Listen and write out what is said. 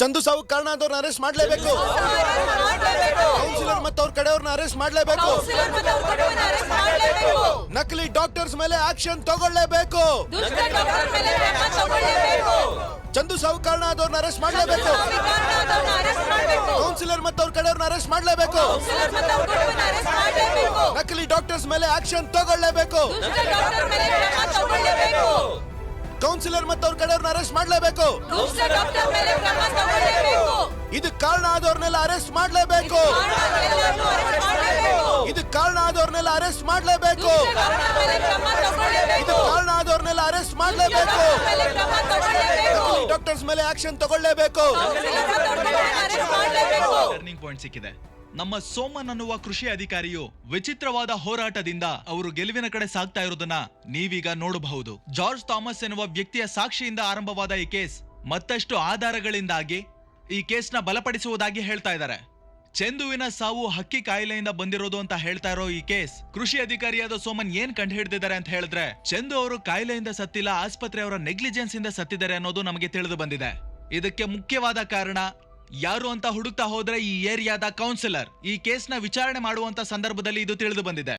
ಚಂದು ಸಾವು ಕಾರಣ ಆದವ್ರನ್ನ ಅರೆಸ್ಟ್ ಮಾಡಲೇಬೇಕು. ಕೌನ್ಸಿಲರ್ ಮತ್ತು ಅವ್ರ ಕಡೆಯವ್ರನ್ನ ಅರೆಸ್ಟ್ ಮಾಡಲೇಬೇಕು. ನಕಲಿ ಡಾಕ್ಟರ್ಸ್ ಮೇಲೆ ಆಕ್ಷನ್ ತಗೊಳ್ಳೇಬೇಕು. ಚಂದು ಸಾವು ಕಾರಣ ಆದವ್ರನ್ನ ಅರೆಸ್ಟ್ ಮಾಡಲೇಬೇಕು. ಕೌನ್ಸಿಲರ್ ಮತ್ತು ಅವ್ರ ಕಡೆಯವ್ರನ್ನ ಅರೆಸ್ಟ್ ಮಾಡಲೇಬೇಕು. ನಕಲಿ ಡಾಕ್ಟರ್ಸ್ ಮೇಲೆ ಆಕ್ಷನ್ ತಗೊಳ್ಳೇಬೇಕು. ಕೌನ್ಸಿಲರ್ ಮತ್ತು ಅವ್ರ ಕಡೆಯವ್ರನ್ನ ಅರೆಸ್ಟ್ ಮಾಡಲೇಬೇಕು. ಇದು ಕಾರಣ ಆದವ್ರನ್ನೆಲ್ಲ ಅರೆಸ್ಟ್ ಮಾಡಲೇಬೇಕು. ಇದು ಕಾರಣ ಆದವ್ರನ್ನೆಲ್ಲ ಅರೆಸ್ಟ್ ಮಾಡಲೇಬೇಕು. ಇದು ಕಾರಣ ಆದವ್ರನ್ನೆಲ್ಲ ಅರೆಸ್ಟ್ ಮಾಡಲೇಬೇಕು. ಡಾಕ್ಟರ್ಸ್ ಮೇಲೆ ಆಕ್ಷನ್ ತಗೊಳ್ಳೇಬೇಕು. ಟರ್ನಿಂಗ್ ಪಾಯಿಂಟ್ ಸಿಕ್ಕಿದೆ. ನಮ್ಮ ಸೋಮನ್ ಅನ್ನುವ ಕೃಷಿ ಅಧಿಕಾರಿಯು ವಿಚಿತ್ರವಾದ ಹೋರಾಟದಿಂದ ಅವರು ಗೆಲುವಿನ ಕಡೆ ಸಾಗ್ತಾ ಇರೋದನ್ನ ನೀವೀಗ ನೋಡಬಹುದು. ಜಾರ್ಜ್ ಥಾಮಸ್ ಎನ್ನುವ ವ್ಯಕ್ತಿಯ ಸಾಕ್ಷಿಯಿಂದ ಆರಂಭವಾದ ಈ ಕೇಸ್ ಮತ್ತಷ್ಟು ಆಧಾರಗಳಿಂದಾಗಿ ಈ ಕೇಸ್ನ ಬಲಪಡಿಸುವುದಾಗಿ ಹೇಳ್ತಾ ಇದ್ದಾರೆ. ಚಂದುವಿನ ಸಾವು ಹಕ್ಕಿ ಕಾಯಿಲೆಯಿಂದ ಬಂದಿರೋದು ಅಂತ ಹೇಳ್ತಾ ಇರೋ ಈ ಕೇಸ್ ಕೃಷಿ ಅಧಿಕಾರಿಯಾದ ಸೋಮನ್ ಏನ್ ಕಂಡು ಹಿಡಿದಿದ್ದಾರೆ ಅಂತ ಹೇಳಿದ್ರೆ, ಚಂದು ಅವರು ಕಾಯಿಲೆಯಿಂದ ಸತ್ತಿಲ್ಲ, ಆಸ್ಪತ್ರೆಯವರ ನೆಗ್ಲಿಜೆನ್ಸ್ ಇಂದ ಸತ್ತಿದ್ದಾರೆ ಅನ್ನೋದು ನಮಗೆ ತಿಳಿದು ಬಂದಿದೆ. ಇದಕ್ಕೆ ಮುಖ್ಯವಾದ ಕಾರಣ ಯಾರು ಅಂತ ಹುಡುಕ್ತಾ ಹೋದ್ರೆ ಈ ಏರಿಯಾದ ಕೌನ್ಸಿಲರ್. ಈ ಕೇಸ್ನ ವಿಚಾರಣೆ ಮಾಡುವಂತ ಸಂದರ್ಭದಲ್ಲಿ ಇದು ತಿಳಿದು ಬಂದಿದೆ.